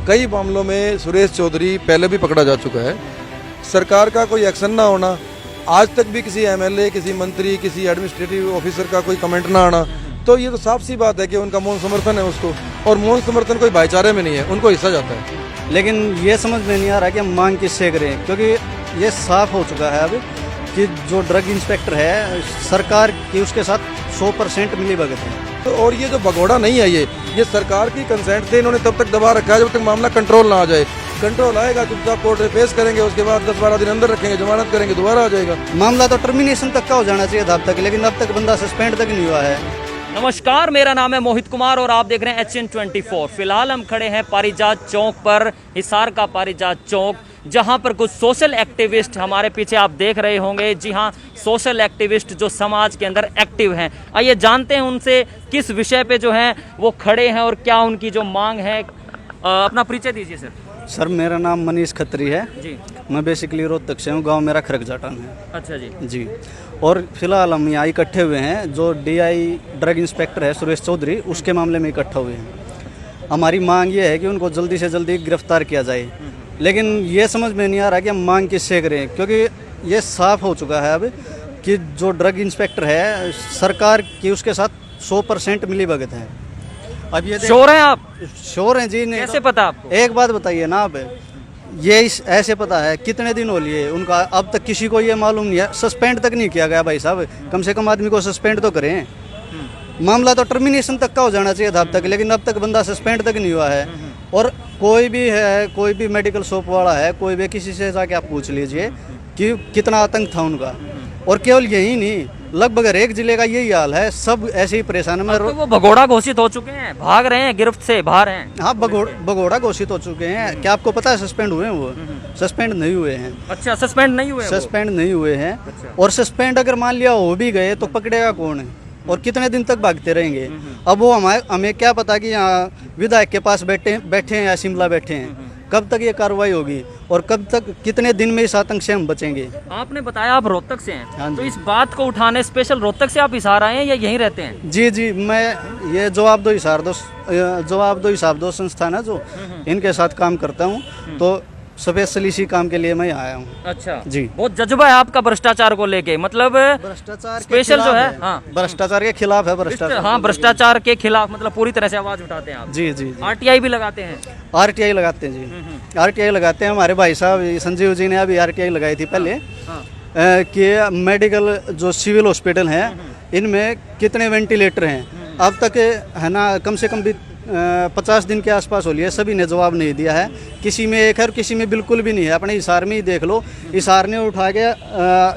कई मामलों में सुरेश चौधरी पहले भी पकड़ा जा चुका है। सरकार का कोई एक्शन ना होना, आज तक भी किसी एमएलए, किसी मंत्री, किसी एडमिनिस्ट्रेटिव ऑफिसर का कोई कमेंट ना आना, तो ये तो साफ सी बात है कि उनका मौन समर्थन है उसको, और मौन समर्थन कोई भाईचारे में नहीं है, उनको हिस्सा जाता है। लेकिन ये समझ में नहीं आ रहा कि हम मांग किससे करें, क्योंकि ये साफ हो चुका है अब कि जो ड्रग इंस्पेक्टर है सरकार की उसके साथ 100% मिलीभगत है। तो और ये जो भगोड़ा नहीं है, ये सरकार की कंसेंट से इन्होंने तब तक दबा रखा है जब तक मामला कंट्रोल ना आ जाए। कंट्रोल आएगा, चुपचाप कोर्ट में पेश करेंगे, उसके बाद 10-12 दिन अंदर रखेंगे, जमानत करेंगे, दोबारा आ जाएगा। मामला तो टर्मिनेशन तक का हो जाना चाहिए था अब तक, लेकिन अब तक बंदा सस्पेंड तक नहीं हुआ है। नमस्कार, मेरा नाम है मोहित कुमार और आप देख रहे हैं HN24। फिलहाल हम खड़े हैं पारिजात चौक पर, हिसार का पारिजात चौक, जहां पर कुछ सोशल एक्टिविस्ट हमारे पीछे आप देख रहे होंगे। जी हां, सोशल एक्टिविस्ट जो समाज के अंदर एक्टिव हैं। आइए जानते हैं उनसे किस विषय पे जो है वो खड़े हैं और क्या उनकी जो मांग है। अपना परिचय दीजिए सर। सर, मेरा नाम मनीष खत्री है जी। मैं बेसिकली रोहतक से हूँ, गांव मेरा खरकजाटन है। अच्छा जी। जी, और फिलहाल हम यहाँ इकट्ठे हुए हैं, जो DI ड्रग इंस्पेक्टर है सुरेश चौधरी, उसके मामले में इकट्ठा हुए हैं। हमारी मांग ये है कि उनको जल्दी से जल्दी गिरफ्तार किया जाए, लेकिन ये समझ में नहीं आ रहा कि हम मांग किससे करें, क्योंकि ये साफ हो चुका है अब कि जो ड्रग इंस्पेक्टर है सरकार की उसके साथ 100% मिलीभगत है। अब ये श्योर हैं आप? श्योर हैं जी। नहीं कैसे पता आपको? एक बात बताइए ना आप, ये ऐसे पता है कितने दिन हो लिए उनका, अब तक किसी को ये मालूम नहीं है, सस्पेंड तक नहीं किया गया भाई साहब। कम से कम आदमी को सस्पेंड तो करें। मामला तो टर्मिनेशन तक का हो जाना चाहिए था अब तक, लेकिन अब तक बंदा सस्पेंड तक नहीं हुआ है। और कोई भी है, कोई भी मेडिकल शॉप वाला है, कोई भी, किसी से जाके आप पूछ लीजिए कि कितना आतंक था उनका। और केवल यही नहीं, लगभग हर एक जिले का यही हाल है, सब ऐसे ही परेशान में। तो वो भगोड़ा घोषित हो चुके हैं, भाग रहे हैं, गिरफ्त से बाहर हैं। हाँ, भगोड़ा घोषित हो चुके हैं। क्या आपको पता है सस्पेंड हुए हैं? वो सस्पेंड नहीं हुए हैं। अच्छा, सस्पेंड नहीं हुए? सस्पेंड नहीं हुए हैं। अच्छा। और सस्पेंड अगर मान लिया हो भी गए तो पकड़ेगा कौन है, और कितने दिन तक भागते रहेंगे? अब वो हमें क्या पता कि यहाँ विधायक के पास बैठे हैं या शिमला बैठे हैं, कब तक ये कार्रवाई होगी और कब तक, कितने दिन में इस आतंक से हम बचेंगे? आपने बताया आप रोहतक से हैं। हाँ जी। तो इस बात को उठाने स्पेशल रोहतक से आप हिसार आए हैं या यहीं रहते हैं? जी, मैं ये जवाब दो हिसाब दो संस्थान है जो इनके साथ काम करता हूँ, तो स्पेशल इसी काम के लिए मैं यहाँ आया हूँ। अच्छा जी। बहुत जज्बा है आपका भ्रष्टाचार को लेके, मतलब भ्रष्टाचार स्पेशल जो है। हाँ, भ्रष्टाचार के खिलाफ है। भ्रष्टाचार, हाँ, भ्रष्टाचार के खिलाफ मतलब पूरी तरह से आवाज उठाते हैं आप। जी। RTI भी लगाते हैं? RTI लगाते हैं जी। RTI लगाते हैं। हमारे भाई साहब संजीव जी ने अभी RTI लगाई थी पहले। हाँ। कि मेडिकल जो सिविल हॉस्पिटल हैं, इनमें कितने वेंटिलेटर हैं अब तक, है ना, कम से कम भी 50 दिन के आसपास हो लिया, सभी ने जवाब नहीं दिया है। किसी में एक है और किसी में बिल्कुल भी नहीं है। अपने हिसार में ही देख लो, हिसार ने उठा के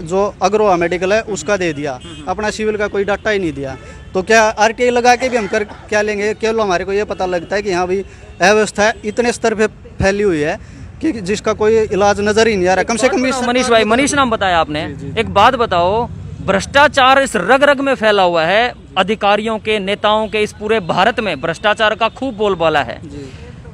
जो अग्रोहा मेडिकल है उसका दे दिया, अपना सिविल का कोई डाटा ही नहीं दिया। तो क्या RTI लगा के भी हम कर क्या लेंगे? केवल हमारे को ये पता लगता है कि हाँ भाई, अव्यवस्था इतने स्तर पे फैली हुई है कि जिसका कोई इलाज नजर ही नहीं आ रहा। कम से कम मनीष भाई, मनीष नाम बताया आपने। एक बात बताओ, भ्रष्टाचार इस रग रग में फैला हुआ है, अधिकारियों के, नेताओं के, इस पूरे भारत में भ्रष्टाचार का खूब बोलबाला है।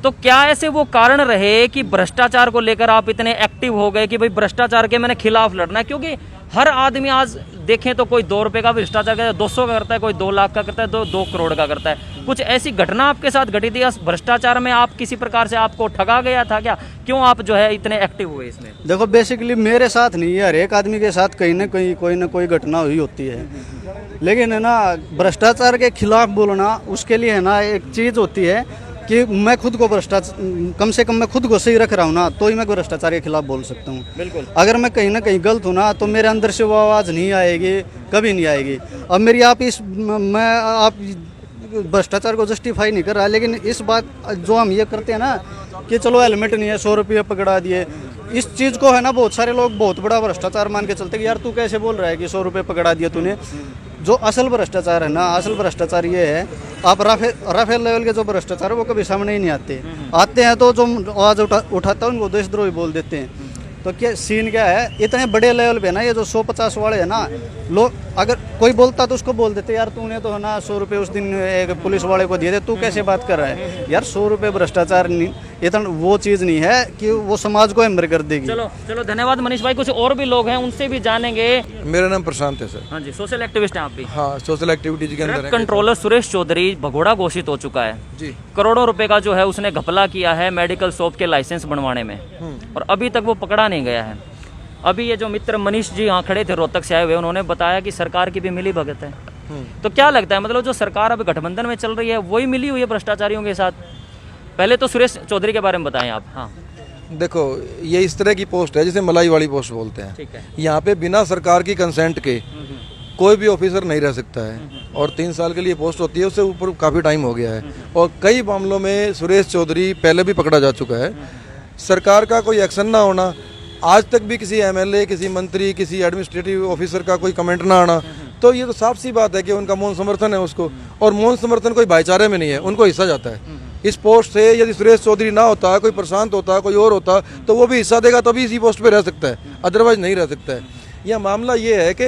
तो क्या ऐसे वो कारण रहे कि भ्रष्टाचार को लेकर आप इतने एक्टिव हो गए कि भाई भ्रष्टाचार के मैंने खिलाफ लड़ना है? क्योंकि हर आदमी आज देखें तो कोई 2 रुपए का भ्रष्टाचार करता है, 200 का करता है, कोई 2 लाख का करता है, 2 करोड़ का करता है। कुछ ऐसी घटना आपके साथ घटी थी भ्रष्टाचार में? आप किसी प्रकार से आपको ठगा गया था क्या? क्यों आप जो है इतने एक्टिव हुए इसमें? देखो, बेसिकली मेरे साथ नहीं है, हर एक आदमी के साथ कहीं ना कहीं कोई ना कोई घटना हुई होती है। लेकिन है ना, भ्रष्टाचार के खिलाफ बोलना, उसके लिए है ना एक चीज़ होती है कि मैं खुद को कम से कम मैं खुद को सही रख रहा हूँ ना, तो ही मैं भ्रष्टाचार के खिलाफ बोल सकता हूँ। बिल्कुल। अगर मैं कहीं ना कहीं गलत हूँ ना, तो मेरे अंदर से वो आवाज़ नहीं आएगी, कभी नहीं आएगी। अब मेरी आप भ्रष्टाचार को जस्टिफाई नहीं कर रहा, लेकिन इस बात जो हम ये करते हैं ना कि चलो हेलमेट नहीं है, 100 रुपये पकड़ा दिए, इस चीज़ को है ना बहुत सारे लोग बहुत बड़ा भ्रष्टाचार मान के चलते कि यार तू कैसे बोल रहा है कि 100 रुपये पकड़ा दिया तूने। जो असल भ्रष्टाचार है ना, असल भ्रष्टाचार ये है, आप राफेल लेवल के जो भ्रष्टाचार है वो कभी सामने ही नहीं आते हैं तो जो आवाज़ उठाता है उनको देशद्रोही बोल देते हैं। तो क्या सीन क्या है, इतने बड़े लेवल पे ना ये जो 150 वाले है ना लोग, अगर कोई बोलता तो उसको बोल देते यार तूने तो है ना 100 रुपये उस दिन एक पुलिस वाले को दिए थे, तू कैसे बात कर रहा है यार? 100 रुपये भ्रष्टाचार इतना वो चीज़ नहीं है कि वो समाज को एम्बर कर देगी। चलो चलो, धन्यवाद मनीष भाई। कुछ और भी लोग हैं, उनसे भी जानेंगे। मेरा नाम प्रशांत है सर। हाँ जी, सोशल एक्टिविस्ट हैं आप भी। हाँ, सोशल एक्टिविटीज के अंदर ड्रग है। कंट्रोलर सुरेश चौधरी भगोड़ा घोषित हो चुका है जी। करोड़ों रुपए का जो है उसने घपला किया है मेडिकल शॉप के लाइसेंस बनवाने में, और अभी तक वो पकड़ा नहीं गया है। अभी ये जो मित्र मनीष जी यहाँ खड़े थे रोहतक से आए हुए, उन्होंने बताया कि सरकार की भी मिली भगत है। तो क्या लगता है, मतलब जो सरकार अब गठबंधन में चल रही है वही मिली हुई है भ्रष्टाचारियों के साथ? पहले तो सुरेश चौधरी के बारे में बताएं आप। हाँ देखो, ये इस तरह की पोस्ट है जिसे मलाई वाली पोस्ट बोलते हैं। ठीक है। यहाँ पे बिना सरकार की कंसेंट के कोई भी ऑफिसर नहीं रह सकता है, और 3 साल के लिए पोस्ट होती है, उससे ऊपर काफ़ी टाइम हो गया है, और कई मामलों में सुरेश चौधरी पहले भी पकड़ा जा चुका है। सरकार का कोई एक्शन ना होना, आज तक भी किसी एमएलए, किसी मंत्री, किसी एडमिनिस्ट्रेटिव ऑफिसर का कोई कमेंट ना आना, तो ये तो साफ सी बात है कि उनका मौन समर्थन है उसको, और मौन समर्थन कोई भाईचारे में नहीं है, उनको हिस्सा जाता है इस पोस्ट से। यदि सुरेश चौधरी ना होता, कोई प्रशांत होता, कोई और होता, तो वो भी हिस्सा देगा तभी इसी पोस्ट पे रह सकता है, अदरवाइज नहीं रह सकता है। यह मामला ये है कि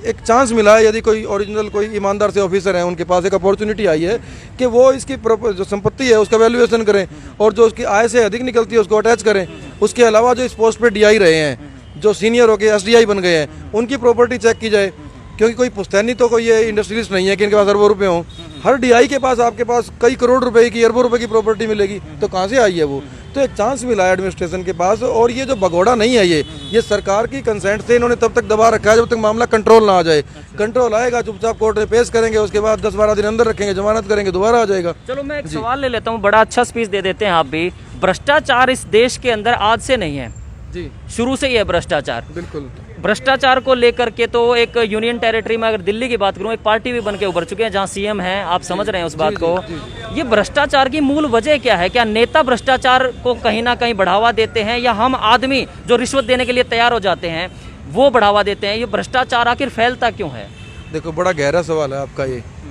एक चांस मिला है, यदि कोई ओरिजिनल कोई ईमानदार से ऑफिसर हैं, उनके पास एक अपॉर्चुनिटी आई है कि वो इसकी जो संपत्ति है उसका वैल्यूएशन करें, और जो उसकी आय से अधिक निकलती है उसको अटैच करें। उसके अलावा जो इस पोस्ट पे डीआई रहे हैं, जो सीनियर होकर एसडीआई बन गए हैं, उनकी प्रॉपर्टी चेक की जाए, क्योंकि कोई पुश्तैनी तो कोई ये इंडस्ट्रियलिस्ट नहीं है कि इनके पास अरबों रुपए हों। हर डीआई के पास आपके पास कई करोड़ रुपए की, अरबों रुपए की प्रॉपर्टी मिलेगी, तो कहाँ से आई है वो? तो एक चांस मिला है एडमिनिस्ट्रेशन के पास, और ये जो भगोड़ा नहीं है, ये सरकार की कंसेंट से इन्होंने तब तक दबा रखा है जब तक मामला कंट्रोल ना आ जाए। कंट्रोल आएगा, चुपचाप कोर्ट में पेश करेंगे, उसके बाद 10-12 दिन अंदर रखेंगे, जमानत करेंगे, दोबारा आ जाएगा। चलो, मैं एक सवाल ले लेता हूँ, बड़ा अच्छा स्पीच दे देते हैं आप भी। भ्रष्टाचार इस देश के अंदर आज से नहीं है जी, शुरू से ही है भ्रष्टाचार। बिल्कुल। भ्रष्टाचार को लेकर के तो एक यूनियन टेरिटरी में, अगर दिल्ली की बात करूं, एक पार्टी भी बन के उभर चुके हैं जहां सीएम हैं, आप समझ रहे हैं उस बात को। ये भ्रष्टाचार की मूल वजह क्या है? क्या नेता भ्रष्टाचार को कहीं ना कहीं बढ़ावा देते हैं, या हम आदमी जो रिश्वत देने के लिए तैयार हो जाते हैं वो बढ़ावा देते हैं? ये भ्रष्टाचार आखिर फैलता क्यों है? देखो, बड़ा गहरा सवाल है आपका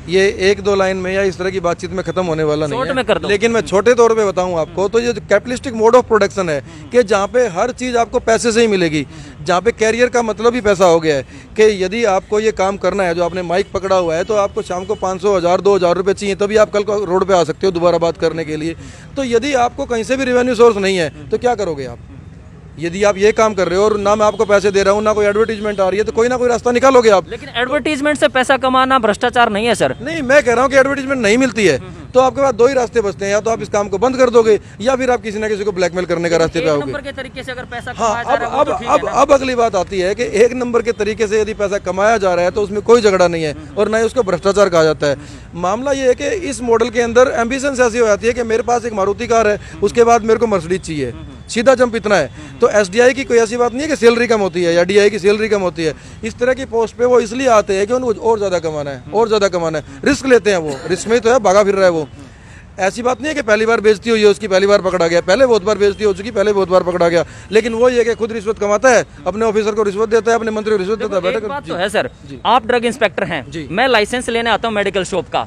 ये 1-2 लाइन में या इस तरह की बातचीत में खत्म होने वाला नहीं शॉर्ट में कर दो। लेकिन मैं छोटे तौर पे बताऊं आपको, तो ये जो कैपिटलिस्टिक मोड ऑफ प्रोडक्शन है कि जहाँ पे हर चीज़ आपको पैसे से ही मिलेगी, जहाँ पे कैरियर का मतलब ही पैसा हो गया है कि यदि आपको ये काम करना है, जो आपने माइक पकड़ा हुआ है, तो आपको शाम को 500, 1000, 2000 रुपये चाहिए, तभी आप कल को रोड पे आ सकते हो दोबारा बात करने के लिए। तो यदि आपको कहीं से भी रेवेन्यू सोर्स नहीं है तो क्या करोगे आप? यदि आप ये काम कर रहे हो और ना मैं आपको पैसे दे रहा हूँ, ना कोई एडवर्टीजमेंट आ रही है, तो कोई ना कोई रास्ता निकालोगे आप। लेकिन एडवर्टीजमेंट से पैसा कमाना भ्रष्टाचार नहीं है सर। नहीं, मैं कह रहा हूँ कि एडवर्टीजमेंट नहीं मिलती है तो आपके पास 2 ही रास्ते बचते हैं, या तो आप इस काम को बंद कर दोगे, या फिर आप किसी ना किसी को ब्लैकमेल करने का रास्ते पे आओगे। नंबर के तरीके से अगर पैसा हाँ, कमाया जा रहा है वो तो ठीक है ना? अब अगली बात आती है कि 1 नंबर के तरीके से यदि पैसा कमाया जा रहा है तो उसमें कोई झगड़ा नहीं है, और ना ही उसको भ्रष्टाचार कहा जाता है। मामला ये है कि इस मॉडल के अंदर एम्बिशंस ऐसी हो जाती है कि मेरे पास एक मारुति कार है, उसके बाद मेरे को मर्सिडीज चाहिए, सीधा जंप इतना है। तो एसडीआई की कोई ऐसी बात नहीं है कि सैलरी कम होती है, या डीआई की सैलरी कम होती है। इस तरह की पोस्ट पे वो इसलिए आते हैं कि उनको और ज़्यादा कमाना है, और ज़्यादा कमाना है, रिस्क लेते हैं, वो रिस्क में ही तो है, भागा फिर रहा है वो। ऐसी बात नहीं है कि पहली बार बेइज्जती हुई है उसकी, पहली बार पकड़ा गया, पहले बहुत बार बेइज्जती हो चुकी, पहले बहुत बार पकड़ा गया, लेकिन वो ये कि खुद रिश्वत कमाता है, अपने ऑफिसर को रिश्वत देता है, अपने मंत्री को रिश्वत देता है। एक बात तो है सर, आप ड्रग इंस्पेक्टर हैं, मैं लाइसेंस लेने आता हूँ मेडिकल शॉप का,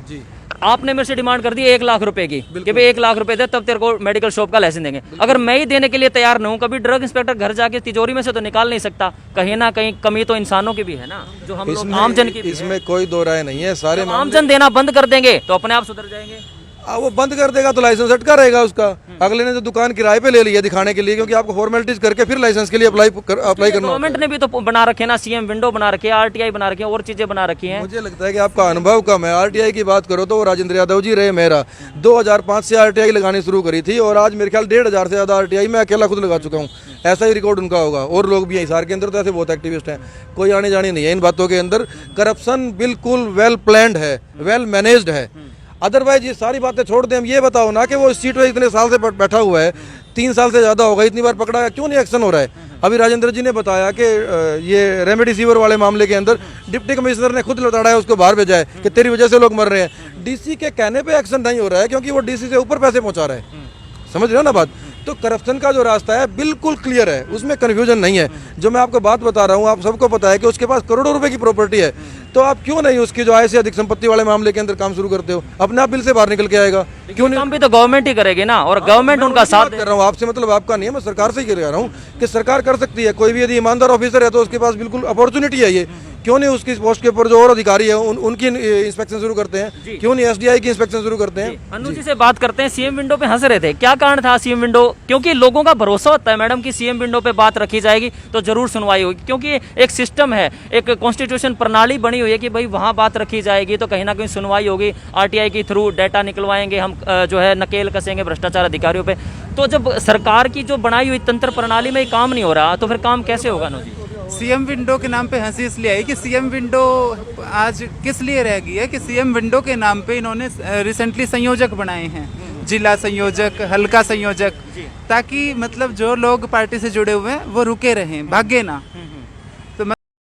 आपने मेरे से डिमांड कर दी 1 लाख रुपए की कि भाई 1 लाख रुपए दे तब तेरे को मेडिकल शॉप का लाइसेंस देंगे। अगर मैं ही देने के लिए तैयार न हूं, कभी ड्रग इंस्पेक्टर घर जाके तिजोरी में से तो निकाल नहीं सकता। कहीं ना कहीं कमी तो इंसानों की भी है ना, जो हम लोग आमजन की भी है। इसमें कोई 2 राय नहीं है। सारे आमजन देना बंद कर देंगे तो अपने आप सुधर जाएंगे। वो बंद कर देगा तो लाइसेंस अटका रहेगा उसका। अगले ने जो दुकान किराए पे ले ली है दिखाने के लिए, क्योंकि आपको फॉर्मेलिटीज करके फिर लाइसेंस के लिए अप्लाई करना। गवर्नमेंट ने भी तो बना रखे ना, सीएम विंडो बना रखे, आरटीआई बना रखे, और चीजें बना रखी हैं। मुझे लगता है कि आपका अनुभव कम है। आरटीआई की बात करो तो वो राजेंद्र यादव जी रहे मेरा, 2005 से आरटीआई लगानी शुरू करी थी, और आज मेरे ख्याल 1500 से ज्यादा आरटीआई मैं अकेला खुद लगा चुका हूँ। ऐसा ही रिकॉर्ड उनका होगा, और लोग भी हैं हिसार के अंदर, तो ऐसे बहुत एक्टिविस्ट हैं। कोई आने जाने नहीं है इन बातों के अंदर। करप्शन बिल्कुल वेल प्लान्ड है, वेल मैनेज्ड है। अदरवाइज ये सारी बातें छोड़ दें। हम ये बताओ ना कि वो इस सीट पे इतने साल से बैठा हुआ है, 3 साल से ज़्यादा होगा, इतनी बार पकड़ा है, क्यों नहीं एक्शन हो रहा है? अभी राजेंद्र जी ने बताया कि ये रेमडेसिविर वाले मामले के अंदर डिप्टी कमिश्नर ने खुद लताड़ा है, उसको बाहर भेजा है कि तेरी वजह से लोग मर रहे हैं। डीसी के कहने पे एक्शन नहीं हो रहा है, क्योंकि वो डीसी से ऊपर पैसे पहुंचा रहा है। समझ रहे हो ना बात? तो करप्शन का जो रास्ता है बिल्कुल क्लियर है, उसमें कन्फ्यूजन नहीं है। जो मैं आपको बात बता रहा हूँ, आप सबको पता है कि उसके पास करोड़ों रुपए की प्रॉपर्टी है, तो आप क्यों नहीं उसकी जो आय से अधिक संपत्ति वाले मामले के अंदर काम शुरू करते हो? अपने आप बिल से बाहर निकल के आएगा। क्यों नहीं? काम भी तो गवर्नमेंट ही करेगी ना, और गवर्नमेंट उनका साथ कर रहा हूँ आपसे, मतलब आपका नहीं है, मैं सरकार से ही कह रहा हूँ कि सरकार कर सकती है। कोई भी यदि ईमानदार ऑफिसर है तो उसके पास बिल्कुल अपॉर्चुनिटी है ये क्यों नहीं उसकी पोस्ट के ऊपर जो और अधिकारी है उनकी इंस्पेक्शन शुरू करते हैं, क्यों नहीं एसडीआई की इंस्पेक्शन शुरू करते हैं। अनु जी से बात करते हैं। सीएम विंडो पे हंस रहे थे, क्या कारण था सीएम विंडो? क्योंकि लोगों का भरोसा होता है मैडम कि सीएम विंडो पे बात रखी जाएगी तो जरूर सुनवाई होगी, क्योंकि एक सिस्टम है, एक कॉन्स्टिट्यूशन प्रणाली बनी हुई है कि भाई वहां बात रखी जाएगी तो कहीं ना कहीं सुनवाई होगी। आरटीआई के थ्रू डेटा निकलवाएंगे हम, जो है नकेल कसेंगे भ्रष्टाचार अधिकारियों पे। तो जब सरकार की जो बनाई हुई तंत्र प्रणाली में काम नहीं हो रहा तो फिर काम कैसे होगा? अनु जी, सीएम विंडो के नाम पे हंसी इसलिए आई कि सीएम विंडो आज किस लिए रह गई है कि सीएम विंडो के नाम पे इन्होंने रिसेंटली संयोजक बनाए हैं, जिला संयोजक, हल्का संयोजक, ताकि मतलब जो लोग पार्टी से जुड़े हुए हैं वो रुके रहें, भागे ना।